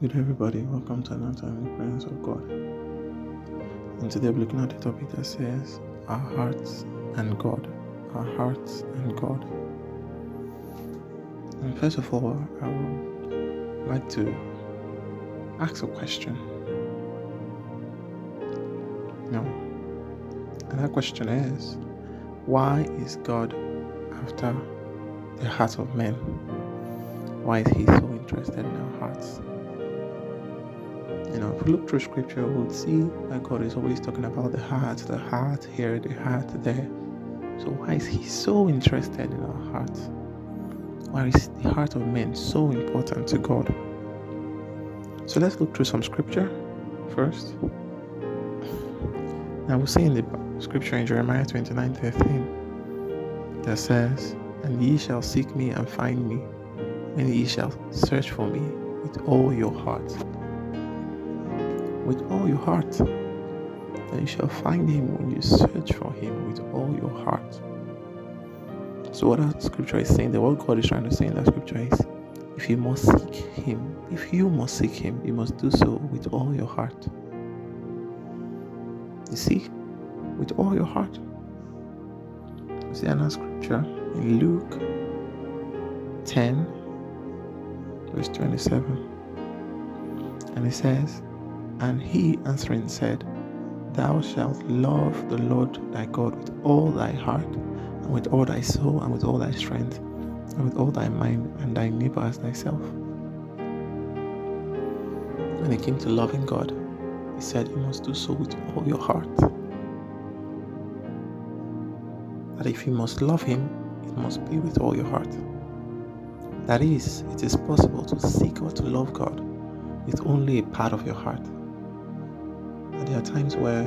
Good everybody, welcome to another time in the presence of God. And today we're looking at the topic that says our hearts and God. Our hearts and God. And first of all, I would like to ask a question. And that question is, why is God after the hearts of men? Why is He so interested in our hearts? If we look through scripture, we would see that God is always talking about the heart here, the heart there. So why is He so interested in our hearts? Why is the heart of men so important to God? So let's look through some scripture first. Now we'll see in the scripture in Jeremiah 29:13 that says, "And ye shall seek me and find me, and ye shall search for me with all your heart." With all your heart. And you shall find Him when you search for Him with all your heart. So what that scripture is saying, what God is trying to say in that scripture is, if you must seek Him, you must do so with all your heart. You see, with all your heart. You see another scripture in Luke 10, verse 27. And it says, "And he answering said, Thou shalt love the Lord thy God with all thy heart, and with all thy soul, and with all thy strength, and with all thy mind, and thy neighbor as thyself." When it came to loving God, He said you must do so with all your heart. That if you must love Him, it must be with all your heart. That is, it is possible to seek or to love God with only a part of your heart. And there are times when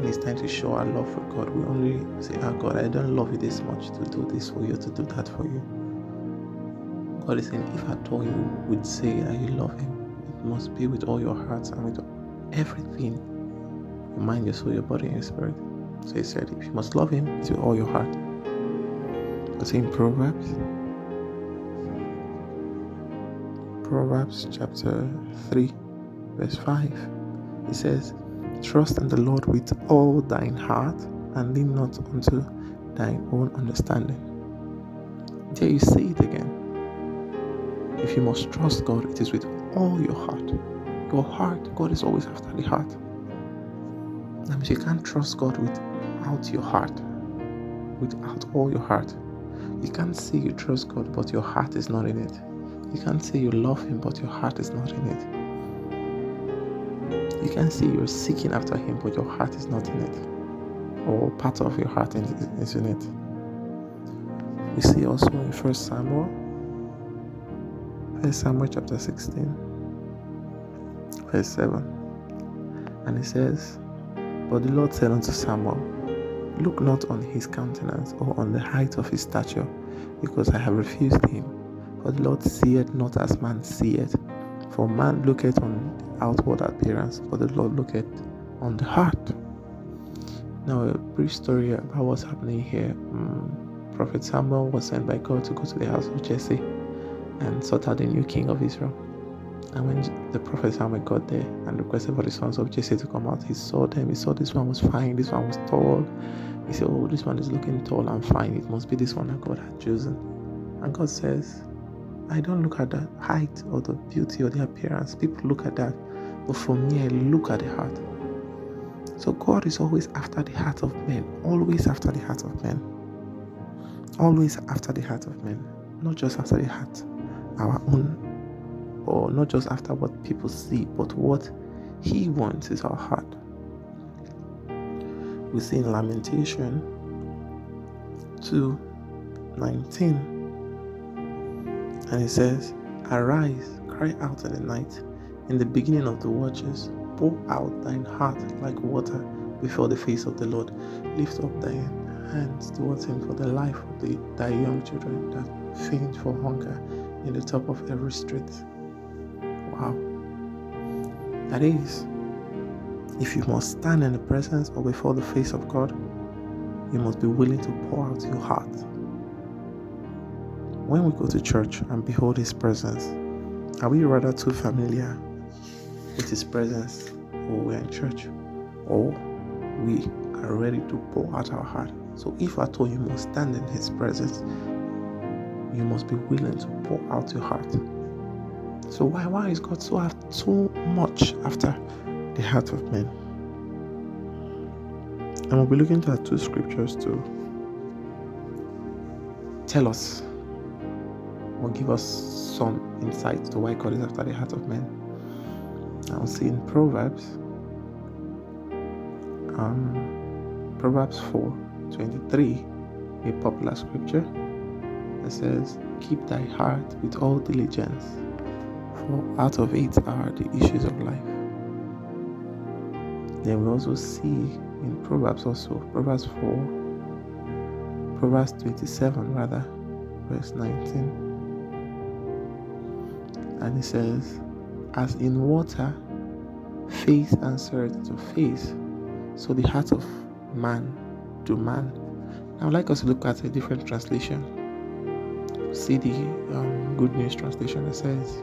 it's time to show our love for God, we only say, God, I don't love you this much to do this for you, to do that for you. God is saying, if at all you would say that you love Him, it must be with all your heart and with everything, your mind, your soul, your body, and your spirit. So He said, if you must love Him, it's with all your heart. It's in Proverbs chapter 3, verse 5. It says, "Trust in the Lord with all thine heart, and lean not unto thine own understanding." There you see it again. If you must trust God, it is with all your heart. Your heart, God is always after the heart. That means you can't trust God without your heart, without all your heart. You can't say you trust God, but your heart is not in it. You can't say you love Him, but your heart is not in it. You can't say you're seeking after Him, but your heart is not in it. Or part of your heart is in it. We see also in 1 Samuel chapter 16, verse 7. And it says, "But the Lord said unto Samuel, Look not on his countenance, or on the height of his stature, because I have refused him. For the Lord seeth not as man seeth. For man looketh on the outward appearance, but the Lord looketh on the heart." Now, a brief story about what's happening here. Prophet Samuel was sent by God to go to the house of Jesse and sort out the new king of Israel. And when the prophet Samuel got there and requested for the sons of Jesse to come out, he saw them. He saw this one was fine, this one was tall. He said, "Oh, this one is looking tall and fine. It must be this one that God had chosen." And God says, "I don't look at the height or the beauty or the appearance. People look at that. But for me, I look at the heart." So God is always after the heart of men. Always after the heart of men. Always after the heart of men. Not just after the heart, our own, or not just after what people see, but what He wants is our heart. We see in Lamentation 2:19, and it says, "Arise, cry out in the night, in the beginning of the watches, pour out thine heart like water before the face of the Lord. Lift up thine hands towards Him for the life of thy young children that faint for hunger in the top of every street." Wow. That is, if you must stand in the presence or before the face of God, you must be willing to pour out your heart. When we go to church and behold His presence, Are we rather too familiar with His presence when we're in church, or we are ready to pour out our heart? So if at all you must stand in His presence, you must be willing to pour out your heart. So why is God so much after the heart of men? And we'll be looking at two scriptures to tell us or give us some insight to why God is after the heart of men. I'll see in Proverbs 4:23, a popular scripture that says, "Keep thy heart with all diligence, for out of it are the issues of life." Then we also see in Proverbs 27 rather, verse 19. And it says, "As in water, face answered to face, so the heart of man to man." I would like us to look at a different translation. See the Good News translation that says,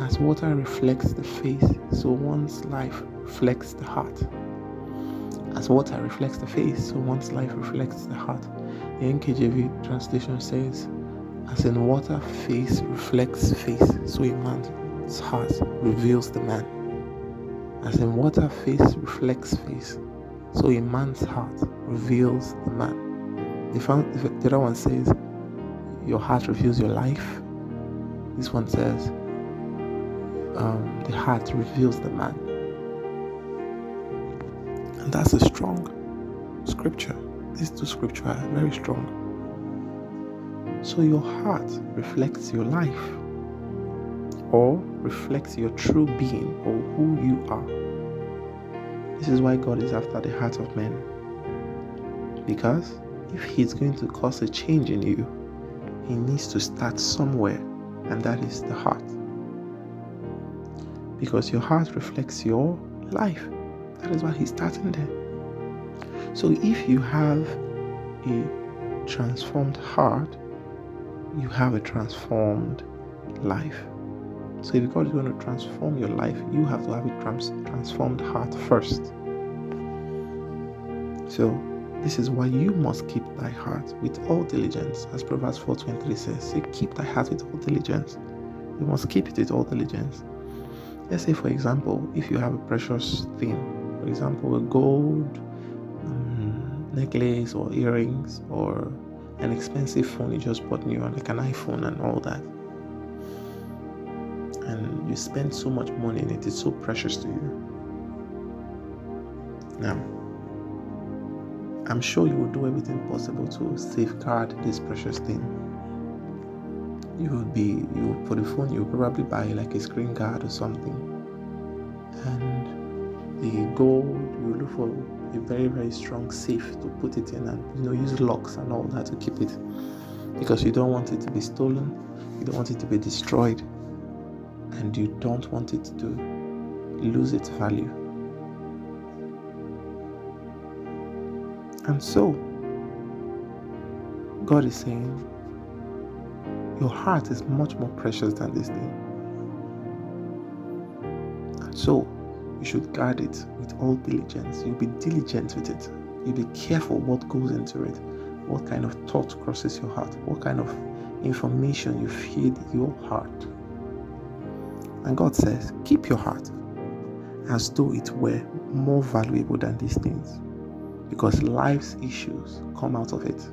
"As water reflects the face, so one's life reflects the heart." As water reflects the face, so one's life reflects the heart. The NKJV translation says, "As in water, face reflects face, so a man's heart reveals the man." As in water, face reflects face, so a man's heart reveals the man. The other one says, "Your heart reveals your life." This one says, "The heart reveals the man." And that's a strong scripture. These two scriptures are very strong. So your heart reflects your life, or reflects your true being, or who you are. This is why God is after the heart of men. Because if He's going to cause a change in you, He needs to start somewhere, and that is the heart. Because your heart reflects your life. That is why He's starting there. So if you have a transformed heart, you have a transformed life. So if God is going to transform your life, you have to have a transformed heart first. So this is why you must keep thy heart with all diligence, as Proverbs 4:23 says. So keep thy heart with all diligence. You must keep it with all diligence. Let's say, for example, if you have a precious thing, for example, a gold necklace or earrings, or an expensive phone you just bought new, like an iPhone and all that, and you spend so much money in it, it's so precious to you. Now, I'm sure you will do everything possible to safeguard this precious thing. For the phone, you will probably buy like a screen guard or something, and the gold, you look for a very, very strong safe to put it in, and use locks and all that to keep it, because you don't want it to be stolen, you don't want it to be destroyed, and you don't want it to lose its value. And so God is saying, your heart is much more precious than this thing. And so you should guard it with all diligence. You'll be diligent with it. You'll be careful what goes into it, what kind of thought crosses your heart, what kind of information you feed your heart. And God says, keep your heart as though it were more valuable than these things, because life's issues come out of it.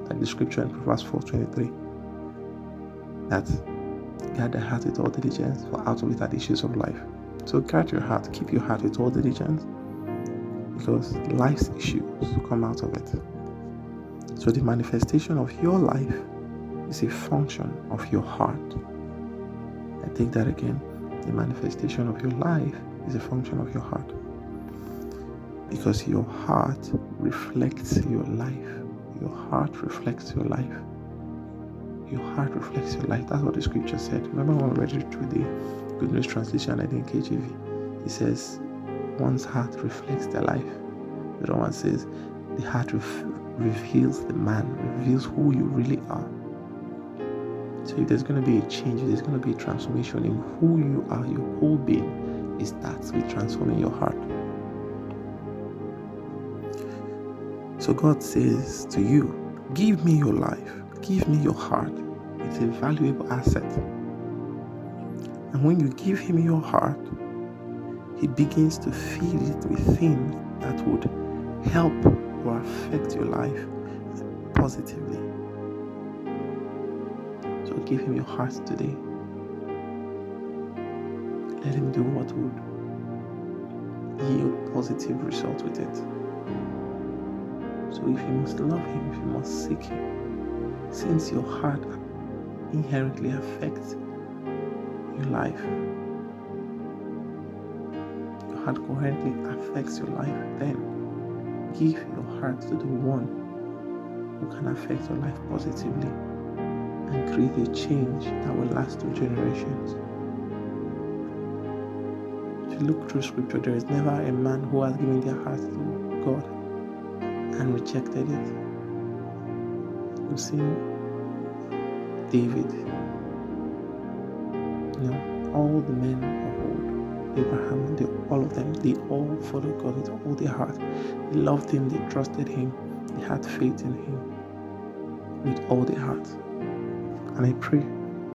Like the scripture in Proverbs 4:23, that guard the heart with all diligence, for out of it are the issues of life. So guard your heart, keep your heart with all diligence, because life's issues come out of it. So the manifestation of your life is a function of your heart. I take that again. The manifestation of your life is a function of your heart, because your heart reflects your life. Your heart reflects your life. Your heart reflects your life. That's what the scripture said. Remember when we read it through the Good News translation, I think KJV. It says, one's heart reflects their life. The other one says, the heart reveals the man, reveals who you really are. So if there's going to be a change, if there's going to be a transformation in who you are, your whole being, it starts with transforming your heart. So God says to you, give me your life, give me your heart. It's a valuable asset. And when you give him your heart, he begins to fill it with things that would help or affect your life positively. So give him your heart today. Let him do what would yield positive results with it. So if you must love him, if you must seek him, since your heart inherently affects your life, your heart coherently affects your life, then give your heart to the one who can affect your life positively and create a change that will last through generations. If you look through scripture, there is never a man who has given their heart to God and rejected it. You've seen David, all the men of old, Abraham, all of them, they all followed God with all their heart. They loved him, they trusted him, they had faith in him with all their heart. And I pray